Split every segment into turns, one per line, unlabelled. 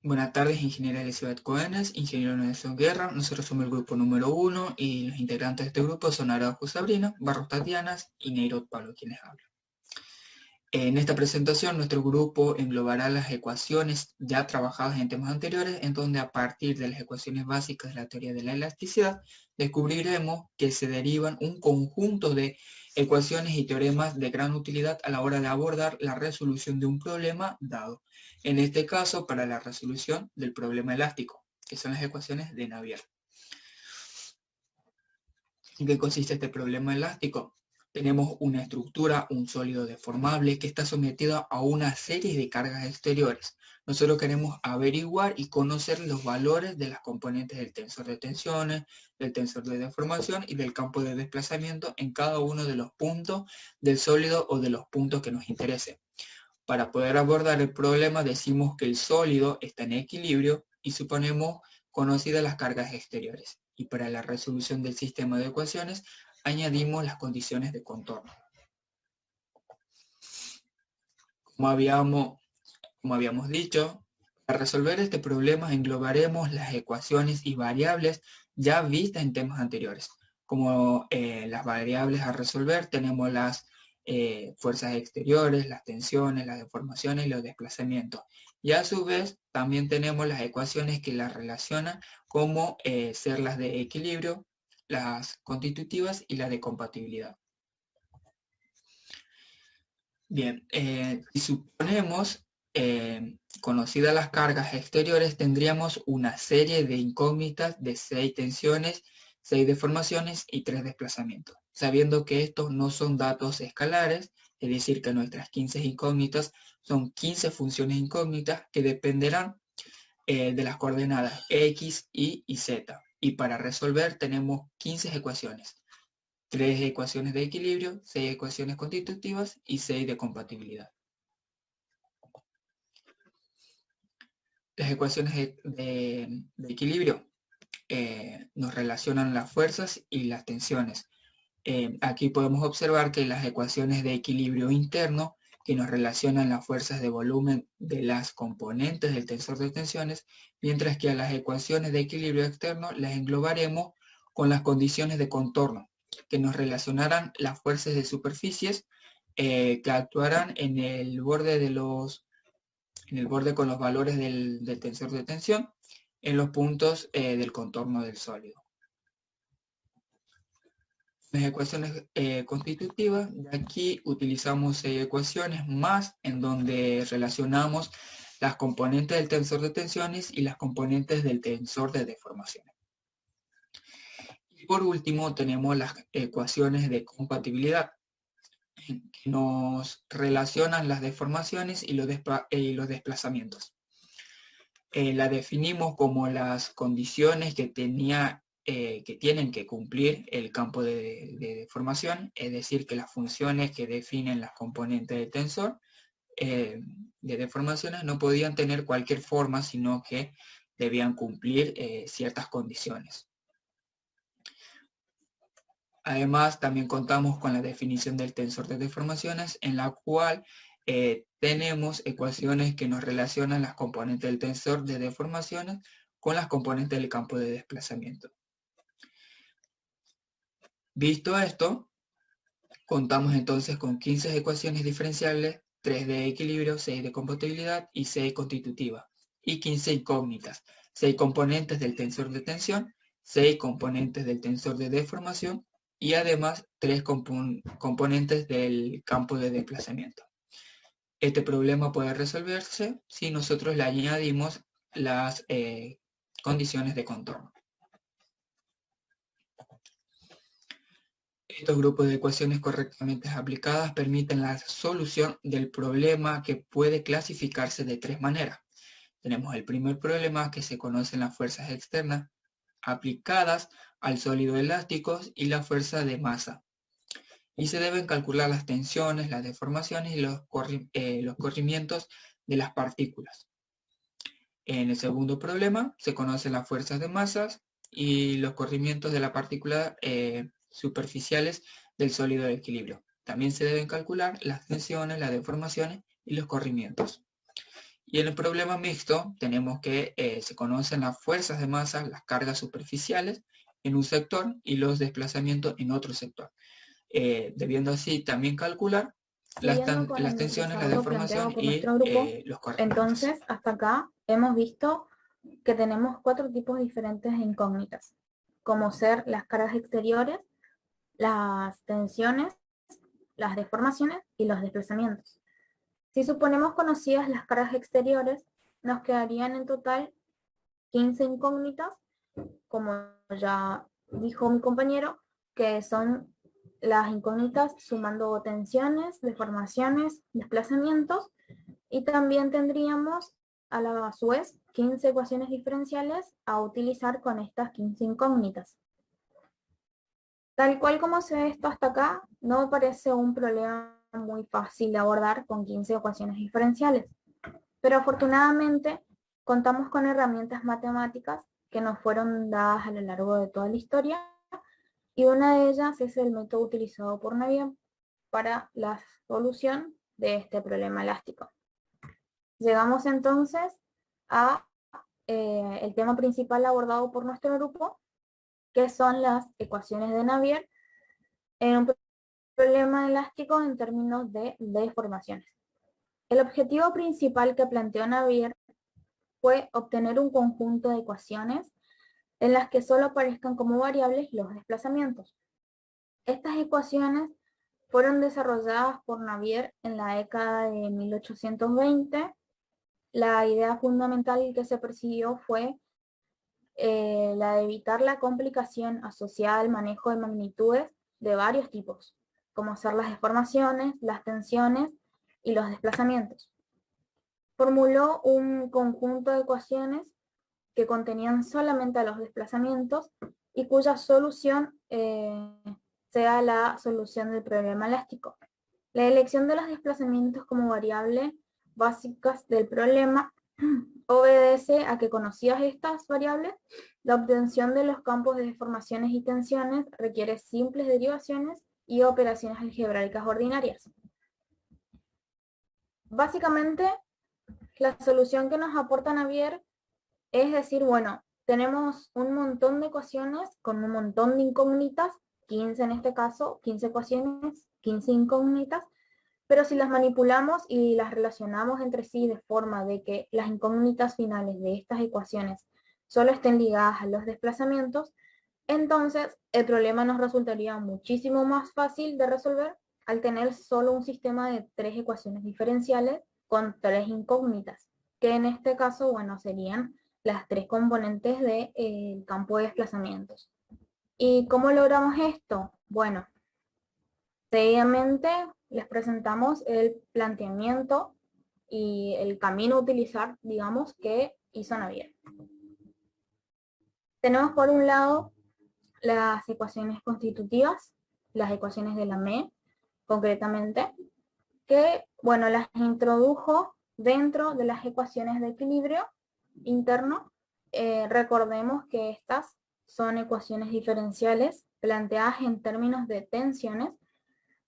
Buenas tardes, ingeniera Elizabeth Coenes, ingeniero Nelson Guerra. Nosotros somos el grupo número 1 y los integrantes de este grupo son Araujo Sabrina, Barros Tatianas y Neirot Pablo, quienes hablan. En esta presentación, nuestro grupo englobará las ecuaciones ya trabajadas en temas anteriores, en donde a partir de las ecuaciones básicas de la teoría de la elasticidad, descubriremos que se derivan un conjunto de ecuaciones y teoremas de gran utilidad a la hora de abordar la resolución de un problema dado. En este caso, para la resolución del problema elástico, que son las ecuaciones de Navier. ¿En qué consiste este problema elástico? Tenemos una estructura, un sólido deformable que está sometido a una serie de cargas exteriores. Nosotros queremos averiguar y conocer los valores de las componentes del tensor de tensiones, del tensor de deformación y del campo de desplazamiento en cada uno de los puntos del sólido o de los puntos que nos interesen. Para poder abordar el problema decimos que el sólido está en equilibrio y suponemos conocidas las cargas exteriores. Y para la resolución del sistema de ecuaciones añadimos las condiciones de contorno. Como habíamos dicho, para resolver este problema englobaremos las ecuaciones y variables ya vistas en temas anteriores. Como las variables a resolver tenemos las fuerzas exteriores, las tensiones, las deformaciones y los desplazamientos. Y a su vez también tenemos las ecuaciones que las relacionan como ser las de equilibrio, las constitutivas y las de compatibilidad. Bien, si suponemos conocidas las cargas exteriores, tendríamos una serie de incógnitas de 6 tensiones, 6 deformaciones y 3 desplazamientos. Sabiendo que estos no son datos escalares, es decir, que nuestras 15 incógnitas son 15 funciones incógnitas que dependerán de las coordenadas x, y z. Y para resolver tenemos 15 ecuaciones. 3 ecuaciones de equilibrio, 6 ecuaciones constitutivas y 6 de compatibilidad. Las ecuaciones de equilibrio nos relacionan las fuerzas y las tensiones. Aquí podemos observar que las ecuaciones de equilibrio interno, que nos relacionan las fuerzas de volumen de las componentes del tensor de tensiones, mientras que a las ecuaciones de equilibrio externo las englobaremos con las condiciones de contorno, que nos relacionarán las fuerzas de superficies que actuarán en el borde con los valores del tensor de tensión en los puntos del contorno del sólido. Las ecuaciones constitutivas, de aquí utilizamos 6 ecuaciones más en donde relacionamos las componentes del tensor de tensiones y las componentes del tensor de deformaciones. Y por último tenemos las ecuaciones de compatibilidad, que nos relacionan las deformaciones y los desplazamientos. La definimos como las condiciones que tienen que cumplir el campo de deformación, es decir, que las funciones que definen las componentes del tensor de deformaciones no podían tener cualquier forma, sino que debían cumplir ciertas condiciones. Además, también contamos con la definición del tensor de deformaciones, en la cual tenemos ecuaciones que nos relacionan las componentes del tensor de deformaciones con las componentes del campo de desplazamiento. Visto esto, contamos entonces con 15 ecuaciones diferenciales, 3 de equilibrio, 6 de compatibilidad y 6 constitutivas, y 15 incógnitas, 6 componentes del tensor de tensión, 6 componentes del tensor de deformación y además 3 componentes del campo de desplazamiento. Este problema puede resolverse si nosotros le añadimos las condiciones de contorno. Estos grupos de ecuaciones correctamente aplicadas permiten la solución del problema, que puede clasificarse de 3 maneras. Tenemos el primer problema, que se conocen las fuerzas externas aplicadas al sólido elástico y la fuerza de masa. Y se deben calcular las tensiones, las deformaciones y los corrimientos de las partículas. En el segundo problema se conocen las fuerzas de masas y los corrimientos de la partícula superficiales del sólido de equilibrio. También se deben calcular las tensiones, las deformaciones y los corrimientos. Y en el problema mixto tenemos que se conocen las fuerzas de masa, las cargas superficiales en un sector y los desplazamientos en otro sector, debiendo así también calcular
Siguiendo con
las
el
tensiones, la
desarrollo planteado
deformación
por
y
nuestro grupo,
los correspondientes.
entonces hasta acá hemos visto que tenemos 4 tipos diferentes de incógnitas, como ser las cargas exteriores, las tensiones, las deformaciones y los desplazamientos. Si suponemos conocidas las cargas exteriores, nos quedarían en total 15 incógnitas, como ya dijo mi compañero, que son las incógnitas sumando tensiones, deformaciones, desplazamientos, y también tendríamos a su vez 15 ecuaciones diferenciales a utilizar con estas 15 incógnitas. Tal cual como se ve esto hasta acá, no me parece un problema muy fácil de abordar con 15 ecuaciones diferenciales, pero afortunadamente contamos con herramientas matemáticas que nos fueron dadas a lo largo de toda la historia, y una de ellas es el método utilizado por Navier para la solución de este problema elástico. Llegamos entonces a el tema principal abordado por nuestro grupo, que son las ecuaciones de Navier en un problema elástico en términos de deformaciones. El objetivo principal que planteó Navier fue obtener un conjunto de ecuaciones en las que solo aparezcan como variables los desplazamientos. Estas ecuaciones fueron desarrolladas por Navier en la década de 1820. La idea fundamental que se persiguió fue la de evitar la complicación asociada al manejo de magnitudes de varios tipos, como ser las deformaciones, las tensiones y los desplazamientos. Formuló un conjunto de ecuaciones que contenían solamente a los desplazamientos y cuya solución sea la solución del problema elástico. La elección de los desplazamientos como variable básicas del problema obedece a que, conocidas estas variables, la obtención de los campos de deformaciones y tensiones requiere simples derivaciones y operaciones algebraicas ordinarias. Básicamente, la solución que nos aporta Navier es decir, bueno, tenemos un montón de ecuaciones con un montón de incógnitas, 15 en este caso, 15 ecuaciones, 15 incógnitas, pero si las manipulamos y las relacionamos entre sí de forma de que las incógnitas finales de estas ecuaciones solo estén ligadas a los desplazamientos, entonces el problema nos resultaría muchísimo más fácil de resolver al tener solo un sistema de 3 ecuaciones diferenciales con 3 incógnitas, que en este caso, bueno, serían las 3 componentes del campo de desplazamientos. ¿Y cómo logramos esto? Bueno, seguidamente les presentamos el planteamiento y el camino a utilizar, digamos, que hizo Navier. Tenemos por un lado las ecuaciones constitutivas, las ecuaciones de Lamé, concretamente, que, bueno, las introdujo dentro de las ecuaciones de equilibrio interno. Recordemos que estas son ecuaciones diferenciales planteadas en términos de tensiones,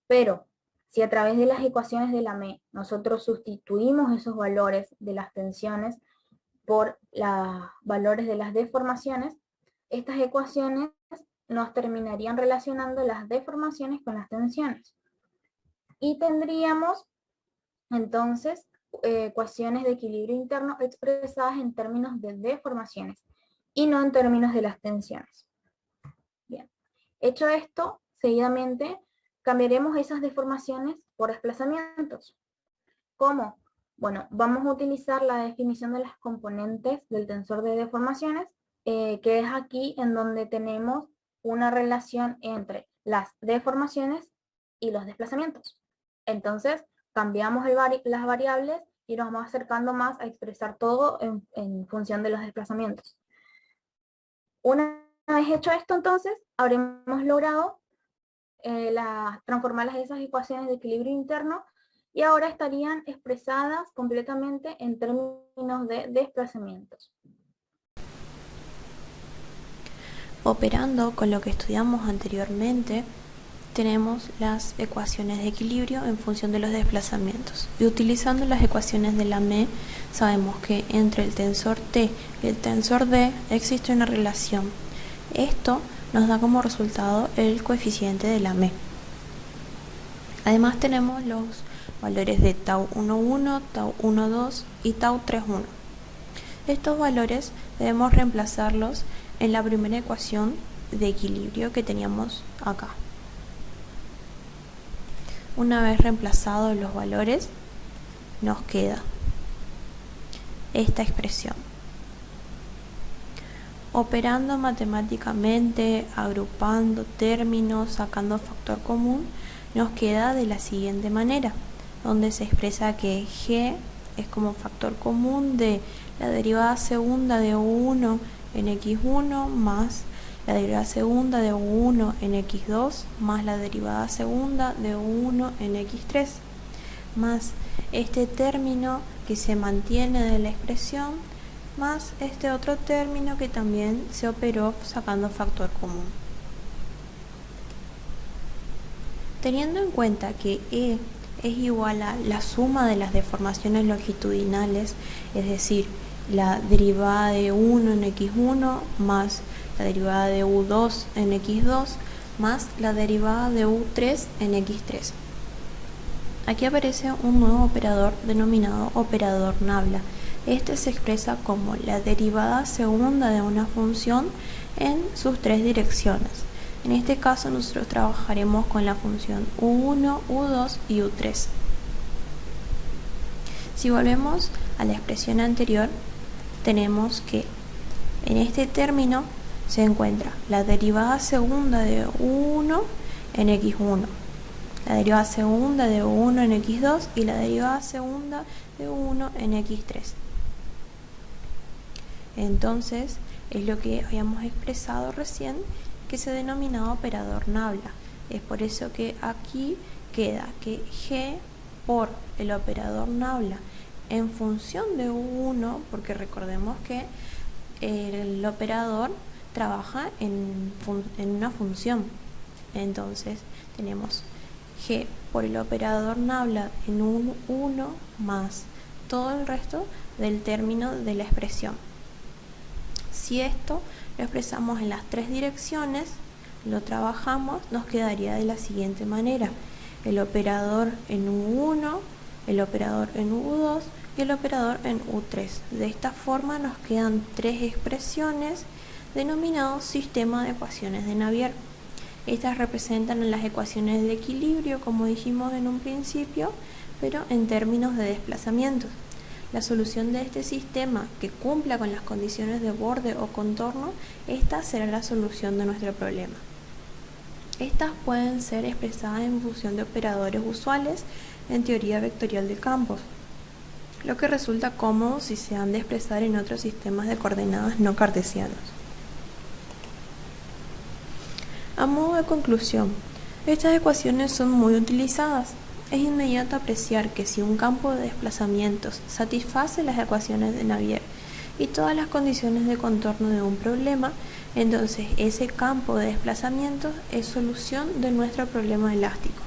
pero si a través de las ecuaciones de Lamé nosotros sustituimos esos valores de las tensiones por los valores de las deformaciones, estas ecuaciones nos terminarían relacionando las deformaciones con las tensiones. Y tendríamos entonces ecuaciones de equilibrio interno expresadas en términos de deformaciones y no en términos de las tensiones. Bien, hecho esto, seguidamente cambiaremos esas deformaciones por desplazamientos. ¿Cómo? Bueno, vamos a utilizar la definición de las componentes del tensor de deformaciones, que es aquí en donde tenemos una relación entre las deformaciones y los desplazamientos. Entonces, cambiamos las variables y nos vamos acercando más a expresar todo en función de los desplazamientos. Una vez hecho esto, entonces, habremos logrado transformar esas ecuaciones de equilibrio interno y ahora estarían expresadas completamente en términos de desplazamientos.
Operando con lo que estudiamos anteriormente, tenemos las ecuaciones de equilibrio en función de los desplazamientos. Y utilizando las ecuaciones de Lamé, sabemos que entre el tensor T y el tensor D existe una relación. Esto nos da como resultado el coeficiente de Lamé. Además tenemos los valores de tau 1,1, tau 1,2 y tau 3,1. Estos valores debemos reemplazarlos en la primera ecuación de equilibrio que teníamos acá. Una vez reemplazados los valores, nos queda esta expresión. Operando matemáticamente, agrupando términos, sacando factor común, nos queda de la siguiente manera, donde se expresa que G es como factor común de la derivada segunda de U1 en x1 más la derivada segunda de U1 en x2 más la derivada segunda de U1 en x3 más este término que se mantiene de la expresión más este otro término que también se operó sacando factor común. Teniendo en cuenta que E es igual a la suma de las deformaciones longitudinales, es decir, la derivada de 1 en x1 más la derivada de u2 en x2 más la derivada de u3 en x3. Aquí aparece un nuevo operador denominado operador Nabla. Este se expresa como la derivada segunda de una función en sus tres direcciones. En este caso nosotros trabajaremos con la función u1, u2 y u3. Si volvemos a la expresión anterior, tenemos que en este término se encuentra la derivada segunda de u1 en x1, la derivada segunda de u1 en x2 y la derivada segunda de u1 en x3. Entonces, es lo que habíamos expresado recién, que se denomina operador Nabla. Es por eso que aquí queda que G por el operador Nabla en función de U1, porque recordemos que el operador trabaja en una función. Entonces tenemos G por el operador Nabla en un 1 más todo el resto del término de la expresión. Si esto lo expresamos en las tres direcciones, lo trabajamos, nos quedaría de la siguiente manera: el operador en U1, el operador en U2 y el operador en U3. De esta forma nos quedan tres expresiones denominados sistema de ecuaciones de Navier. Estas representan las ecuaciones de equilibrio, como dijimos en un principio, pero en términos de desplazamientos. La solución de este sistema que cumpla con las condiciones de borde o contorno, esta será la solución de nuestro problema. Estas pueden ser expresadas en función de operadores usuales en teoría vectorial de campos, lo que resulta cómodo si se han de expresar en otros sistemas de coordenadas no cartesianos. A modo de conclusión, estas ecuaciones son muy utilizadas. Es inmediato apreciar que si un campo de desplazamientos satisface las ecuaciones de Navier y todas las condiciones de contorno de un problema, entonces ese campo de desplazamientos es solución de nuestro problema elástico.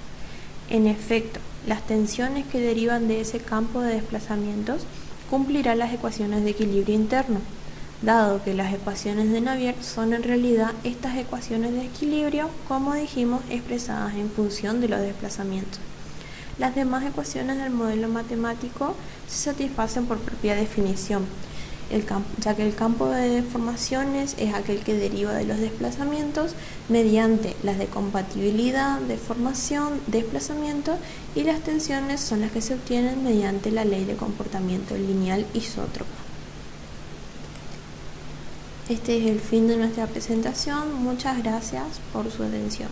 En efecto, las tensiones que derivan de ese campo de desplazamientos cumplirán las ecuaciones de equilibrio interno, dado que las ecuaciones de Navier son en realidad estas ecuaciones de equilibrio, como dijimos, expresadas en función de los desplazamientos. Las demás ecuaciones del modelo matemático se satisfacen por propia definición, ya que el campo de deformaciones es aquel que deriva de los desplazamientos mediante las de compatibilidad, deformación, desplazamiento, y las tensiones son las que se obtienen mediante la ley de comportamiento lineal isótropa. Este es el fin de nuestra presentación. Muchas gracias por su atención.